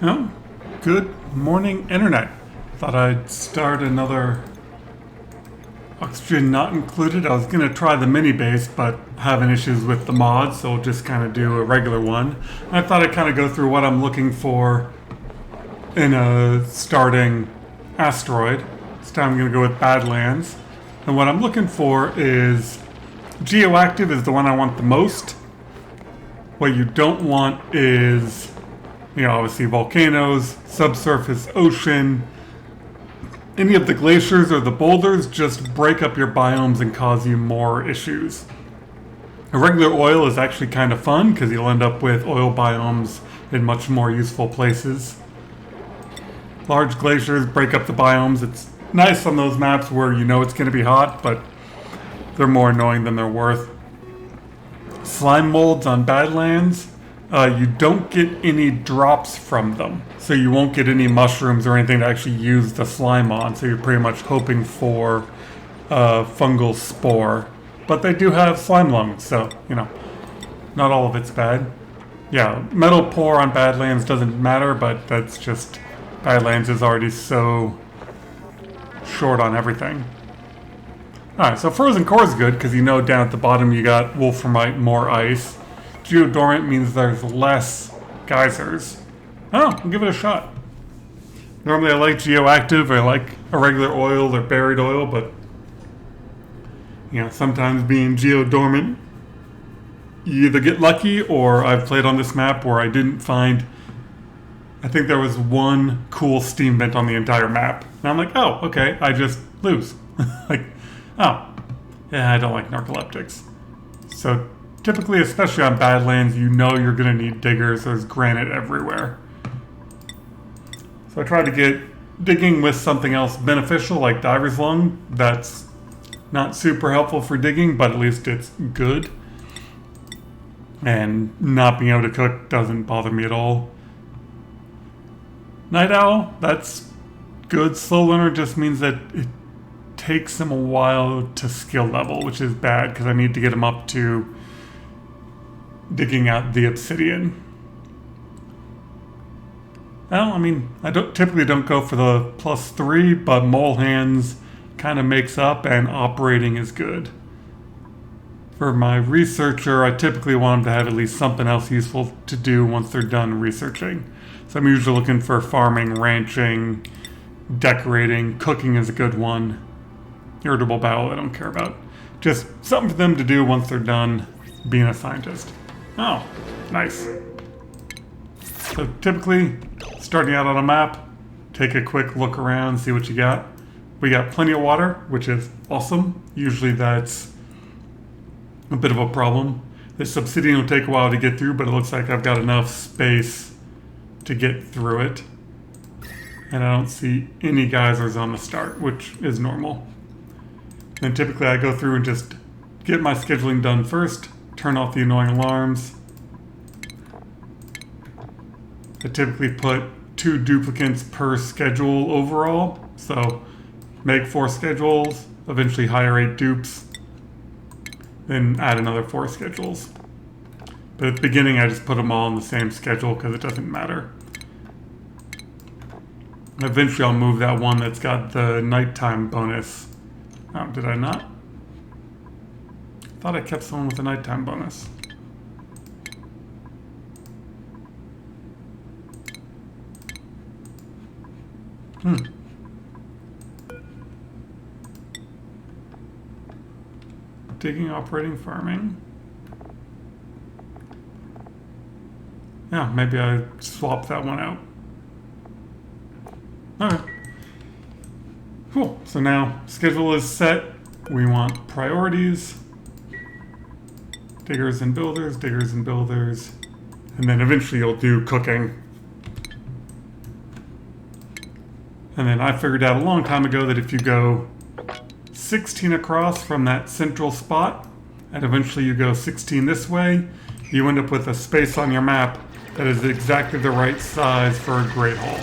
Oh, good morning, Internet. Thought I'd start another oxygen not included. I was going to try the mini base, but having issues with the mods, so I'll just kind of do a regular one. And I thought I'd kind of go through what I'm looking for in a starting asteroid. This time I'm going to go with Badlands. And what I'm looking for is geoactive is the one I want the most. What you don't want is, obviously volcanoes, subsurface ocean. Any of the glaciers or the boulders just break up your biomes and cause you more issues. A regular oil is actually kind of fun because you'll end up with oil biomes in much more useful places. Large glaciers break up the biomes. It's nice on those maps where you know it's going to be hot, but they're more annoying than they're worth. Slime molds on Badlands, you don't get any drops from them. So you won't get any mushrooms or anything to actually use the slime on. So you're pretty much hoping for fungal spore. But they do have slime lungs, so, not all of it's bad. Yeah, metal pore on Badlands doesn't matter, but that's just, Badlands is already so short on everything. Alright, so frozen core is good because down at the bottom you got wolframite, more ice. Geodormant means there's less geysers. I'll give it a shot. Normally I like geoactive, I like a regular oil or buried oil, but sometimes being geodormant, you either get lucky or I've played on this map where I didn't find, I think there was one cool steam vent on the entire map. And I'm like, oh, okay, I just lose. I don't like narcoleptics. So typically, especially on Badlands, you're going to need diggers. There's granite everywhere. So I try to get digging with something else beneficial, like diver's lung. That's not super helpful for digging, but at least it's good. And not being able to cook doesn't bother me at all. Night owl, that's good. Slow learner just means that it takes him a while to skill level, which is bad because I need to get him up to digging out the obsidian. Well, I typically don't go for the +3, but mole hands kind of makes up and operating is good. For my researcher, I typically want them to have at least something else useful to do once they're done researching. So I'm usually looking for farming, ranching, decorating, cooking is a good one. Irritable bowel, I don't care about. Just something for them to do once they're done being a scientist. Oh, nice. So typically, starting out on a map, take a quick look around, see what you got. We got plenty of water, which is awesome. Usually that's a bit of a problem. This obsidian will take a while to get through, but it looks like I've got enough space to get through it. And I don't see any geysers on the start, which is normal. Then typically I go through and just get my scheduling done first, turn off the annoying alarms. I typically put 2 duplicates per schedule overall, so make 4 schedules, eventually hire 8 dupes, then add another 4 schedules. But at the beginning I just put them all on the same schedule because it doesn't matter. Eventually I'll move that one that's got the nighttime bonus. Oh, did I not? I thought I kept someone with a nighttime bonus. Digging, operating, farming. Yeah, maybe I swapped that one out. Okay. Cool. So now schedule is set. We want priorities. Diggers and builders, diggers and builders. And then eventually you'll do cooking. And then I figured out a long time ago that if you go 16 across from that central spot, and eventually you go 16 this way, you end up with a space on your map that is exactly the right size for a great hall.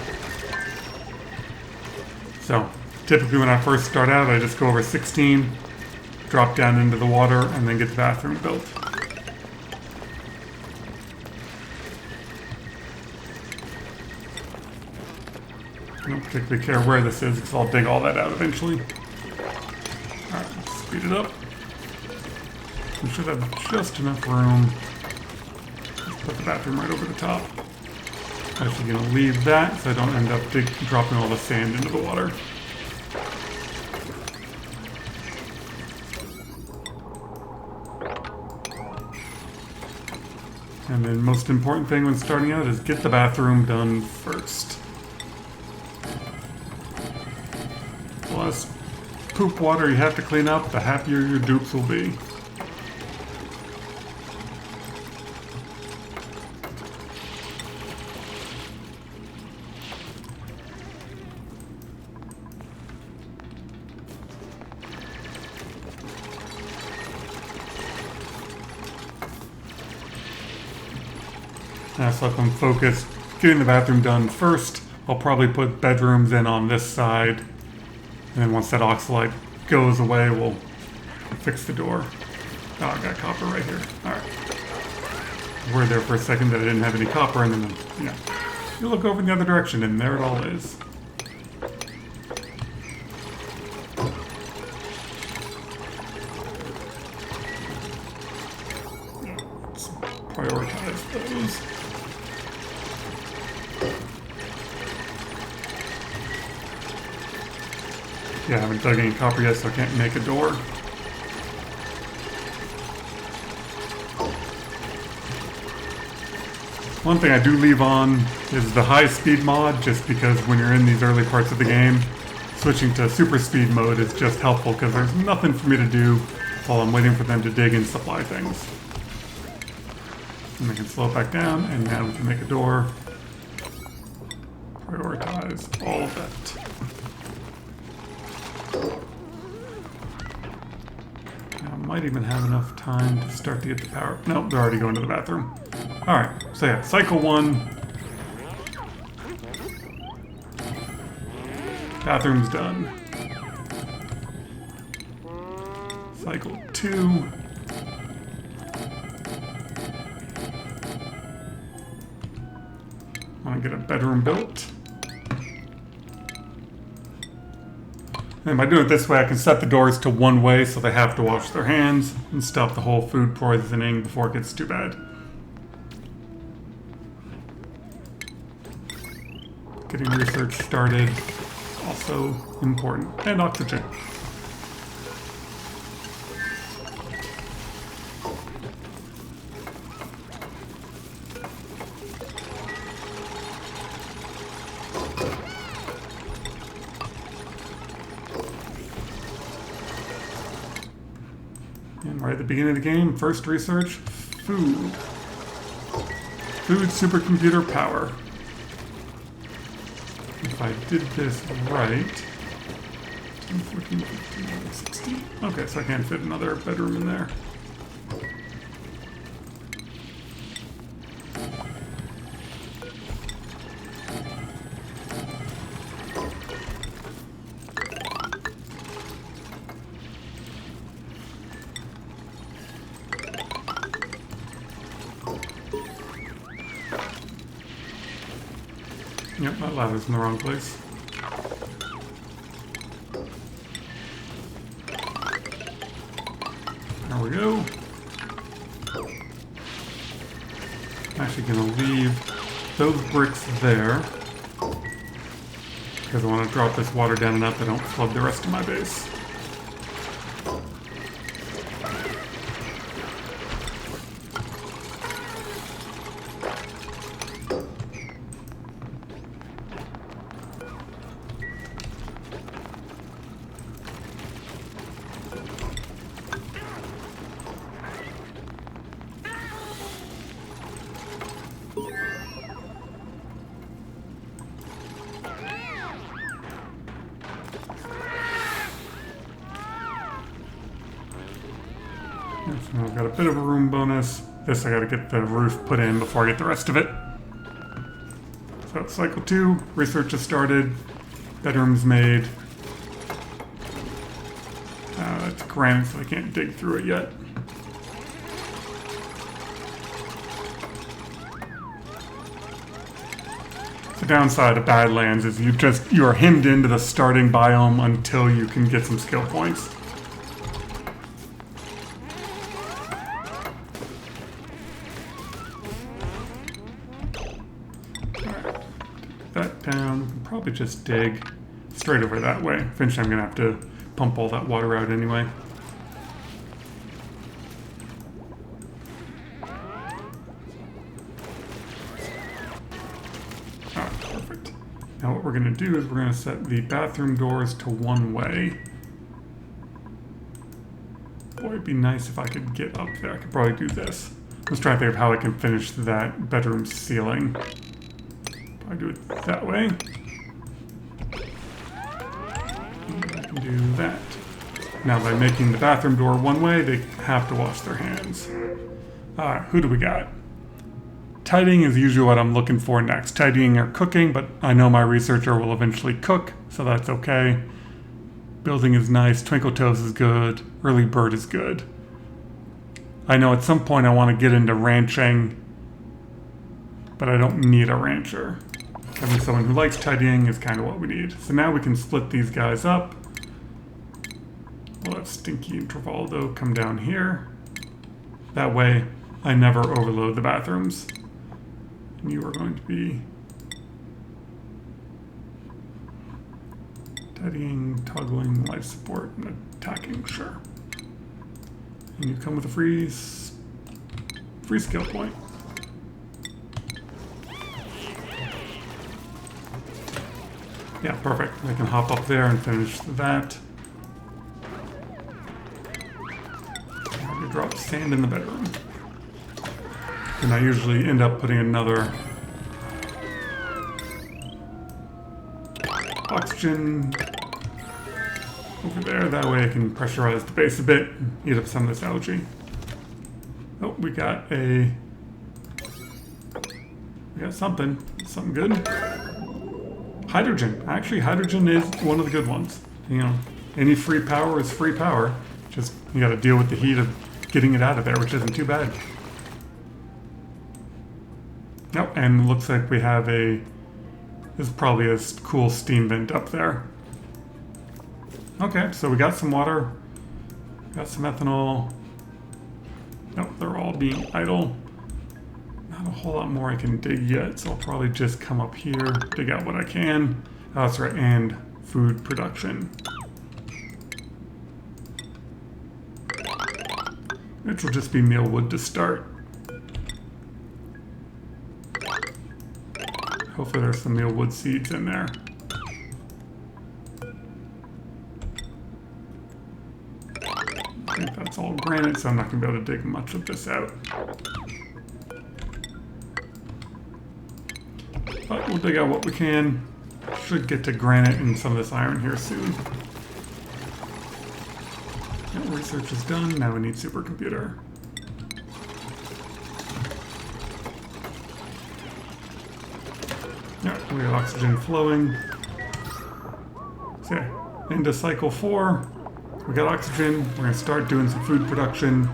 So typically when I first start out, I just go over 16, drop down into the water, and then get the bathroom built. I don't particularly care where this is because I'll dig all that out eventually. Alright, let's speed it up. We should have just enough room. Let's put the bathroom right over the top. I'm actually going to leave that so I don't end up dropping all the sand into the water. And then most important thing when starting out is get the bathroom done first. The less poop water you have to clean up, the happier your dupes will be. So if I'm focused getting the bathroom done first, I'll probably put bedrooms in on this side. And then once that oxalite goes away, we'll fix the door. Oh, I got copper right here. Alright. We're there for a second that I didn't have any copper, and then, yeah. You look over in the other direction, and there it all is. Let's prioritize those. Yeah, I haven't dug any copper yet, so I can't make a door. One thing I do leave on is the high speed mod, just because when you're in these early parts of the game, switching to super speed mode is just helpful because there's nothing for me to do while I'm waiting for them to dig and supply things. And I can slow it back down, and now we can make a door. Prioritize all of that. I might even have enough time to start to get the power. Nope, they're already going to the bathroom. Alright, so yeah, cycle 1. Bathroom's done. Cycle 2. Want to get a bedroom built. And by doing it this way, I can set the doors to one way so they have to wash their hands and stop the whole food poisoning before it gets too bad. Getting research started, also important. And oxygen. And right at the beginning of the game, first research, food. Food supercomputer power. If I did this right, 10, 14, 15, 16. Okay, so I can't fit another bedroom in there. Yep, that ladder's in the wrong place. There we go. I'm actually going to leave those bricks there because I want to drop this water down enough that I don't flood the rest of my base. So I've got a bit of a room bonus. This I gotta get the roof put in before I get the rest of it. So cycle 2, research has started, bedroom's made. That's granite, so I can't dig through it yet. The downside of Badlands is you are hemmed into the starting biome until you can get some skill points. That down. We can probably just dig straight over that way. Eventually I'm gonna have to pump all that water out anyway. Perfect. Now what we're gonna do is we're gonna set the bathroom doors to one way. Boy, it'd be nice if I could get up there. I could probably do this. Let's try to think of how I can finish that bedroom ceiling. Probably do it that way. I can do that. Now by making the bathroom door one way, they have to wash their hands. Alright, who do we got? Tidying is usually what I'm looking for next. Tidying or cooking, but I know my researcher will eventually cook, so that's okay. Building is nice. Twinkle Toes is good. Early Bird is good. I know at some point I want to get into ranching, but I don't need a rancher. Having someone who likes tidying is kind of what we need. So now we can split these guys up. We'll have Stinky and Travaldo come down here. That way I never overload the bathrooms. And you are going to be tidying, toggling, life support, and attacking, sure. And you come with a free skill point. Yeah, perfect. I can hop up there and finish that. And we drop sand in the bedroom. And I usually end up putting another oxygen over there. That way I can pressurize the base a bit and eat up some of this algae. Oh, we got something good. Hydrogen. Actually, hydrogen is one of the good ones. You know, any free power is free power. Just, you gotta deal with the heat of getting it out of there, which isn't too bad. Nope, and looks like we have this is probably a cool steam vent up there. Okay, so we got some water, got some ethanol. Nope, they're all being idle. Not a whole lot more I can dig yet, so I'll probably just come up here, dig out what I can. Oh, that's right, and food production. Which will just be mealwood to start. Hopefully there's some mealwood seeds in there. I think that's all granite, so I'm not going to be able to dig much of this out. But we'll dig out what we can. Should get to granite and some of this iron here soon. Yeah, research is done. Now we need supercomputer. Yeah, we have oxygen flowing. So yeah, into cycle 4. We got oxygen. We're going to start doing some food production.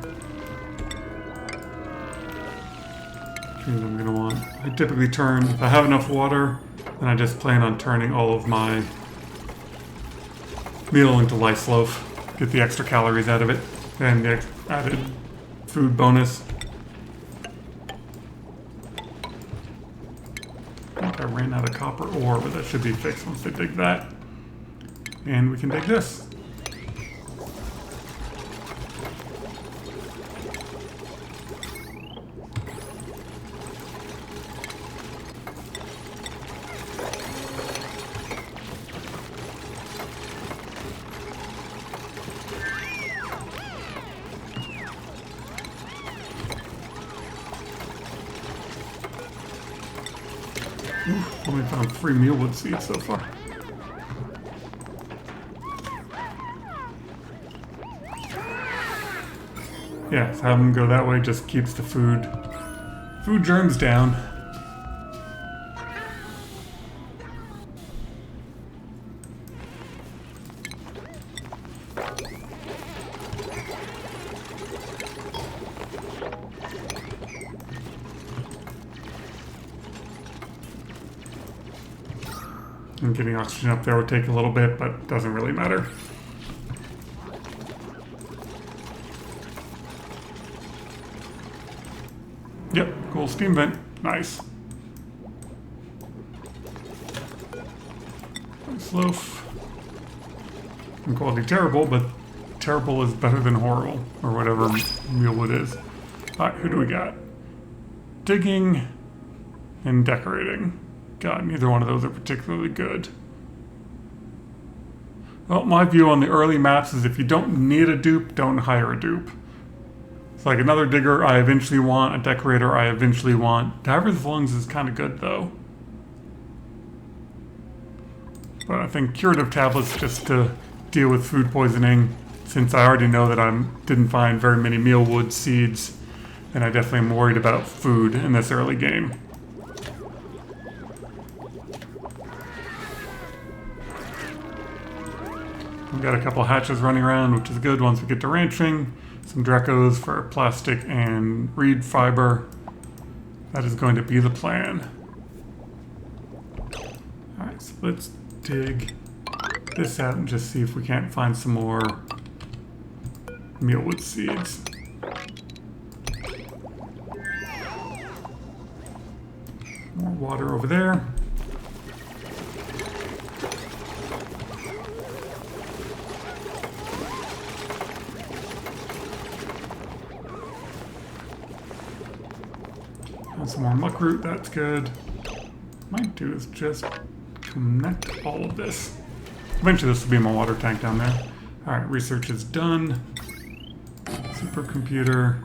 Which means I'm going to want... I typically turn... If I have enough water, then I just plan on turning all of my meal into lice loaf. Get the extra calories out of it. And the added food bonus. I think I ran out of copper ore, but that should be fixed once they dig that. And we can dig this. Only found 3 mealwood seeds so far. Yeah, so having them go that way just keeps the food germs down. And getting oxygen up there would take a little bit, but it doesn't really matter. Yep, cool steam vent. Nice. Nice loaf. And quality terrible, but terrible is better than horrible, or whatever mealwood is. Alright, who do we got? Digging and decorating. God, neither one of those are particularly good. Well, my view on the early maps is if you don't need a dupe, don't hire a dupe. It's like another digger I eventually want, a decorator I eventually want. Diver's Lungs is kind of good though. But I think curative tablets just to deal with food poisoning, since I already know that I didn't find very many mealwood seeds, and I definitely am worried about food in this early game. We've got a couple hatches running around, which is good once we get to ranching. Some Drecos for plastic and reed fiber. That is going to be the plan. Alright, so let's dig this out and just see if we can't find some more mealwood seeds. More water over there. And some more muckroot, that's good. Might do is just connect all of this. Eventually this will be my water tank down there. Alright, research is done. Supercomputer.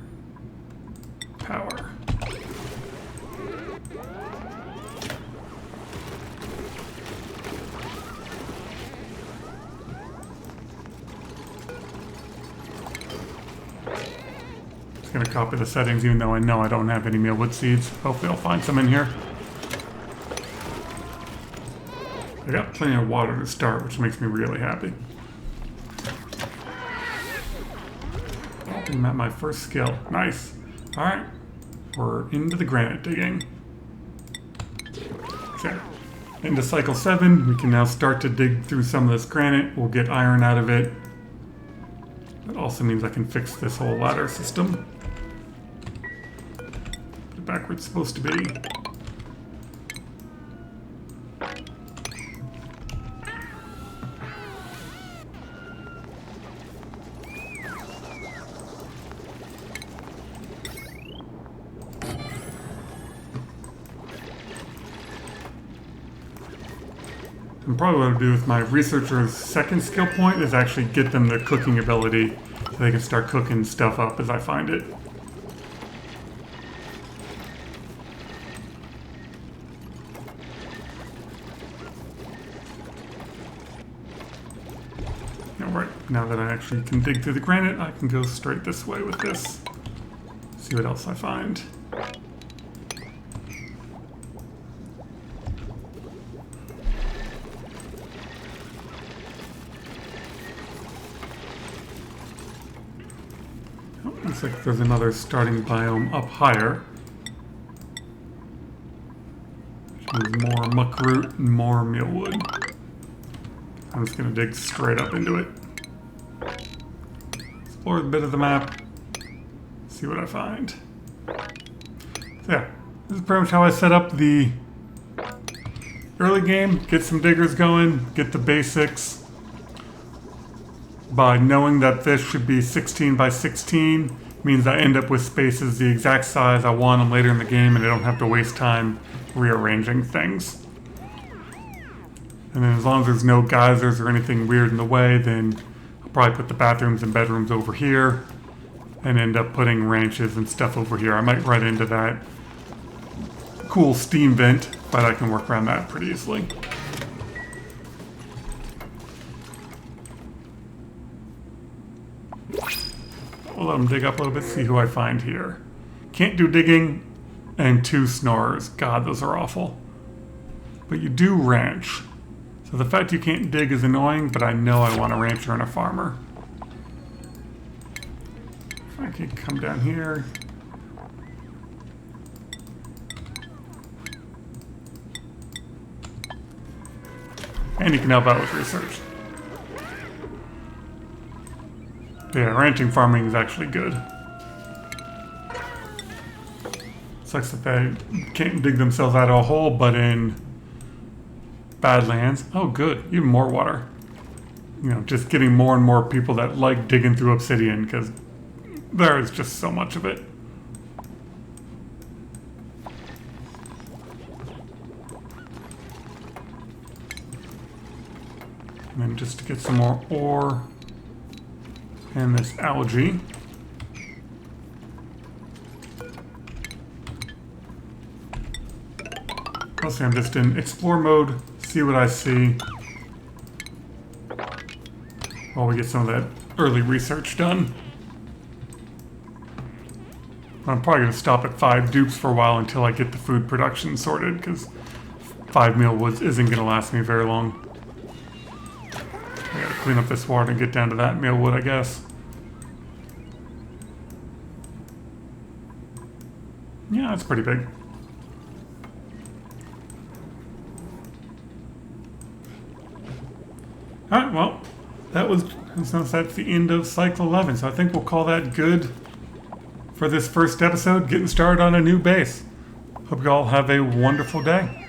Power. Just gonna copy the settings even though I know I don't have any mealwood seeds. Hopefully I'll find some in here. I got plenty of water to start, which makes me really happy. I'm at my first skill. Nice. Alright. We're into the granite digging. There. Into cycle 7. We can now start to dig through some of this granite. We'll get iron out of it. That also means I can fix this whole ladder system. Put it back where it's supposed to be. And probably what I'll do with my researcher's second skill point is actually get them the cooking ability so they can start cooking stuff up as I find it. Alright, now that I actually can dig through the granite, I can go straight this way with this. See what else I find. Looks like there's another starting biome up higher. Which means more muckroot and more mealwood. I'm just going to dig straight up into it. Explore a bit of the map. See what I find. So yeah, this is pretty much how I set up the early game. Get some diggers going, get the basics. By knowing that this should be 16 by 16 means I end up with spaces the exact size I want them later in the game and I don't have to waste time rearranging things. And then as long as there's no geysers or anything weird in the way, then I'll probably put the bathrooms and bedrooms over here and end up putting ranches and stuff over here. I might run into that cool steam vent, but I can work around that pretty easily. We'll let them dig up a little bit, see who I find here. Can't do digging and 2 snorers. God, those are awful. But you do ranch. So the fact you can't dig is annoying, but I know I want a rancher and a farmer. If I could come down here. And you can help out with research. Yeah, ranching farming is actually good. Sucks that they can't dig themselves out of a hole, but in Badlands, oh good, even more water. You know, just getting more and more people that like digging through obsidian, because there is just so much of it. And then just to get some more ore and this algae. Mostly I'm just in explore mode, see what I see, while we get some of that early research done. I'm probably going to stop at 5 dupes for a while until I get the food production sorted, because 5 meal woods isn't going to last me very long. I gotta clean up this water and get down to that meal wood, I guess. Yeah, that's pretty big. Alright, well, that's the end of cycle 11, so I think we'll call that good for this first episode, getting started on a new base. Hope you all have a wonderful day.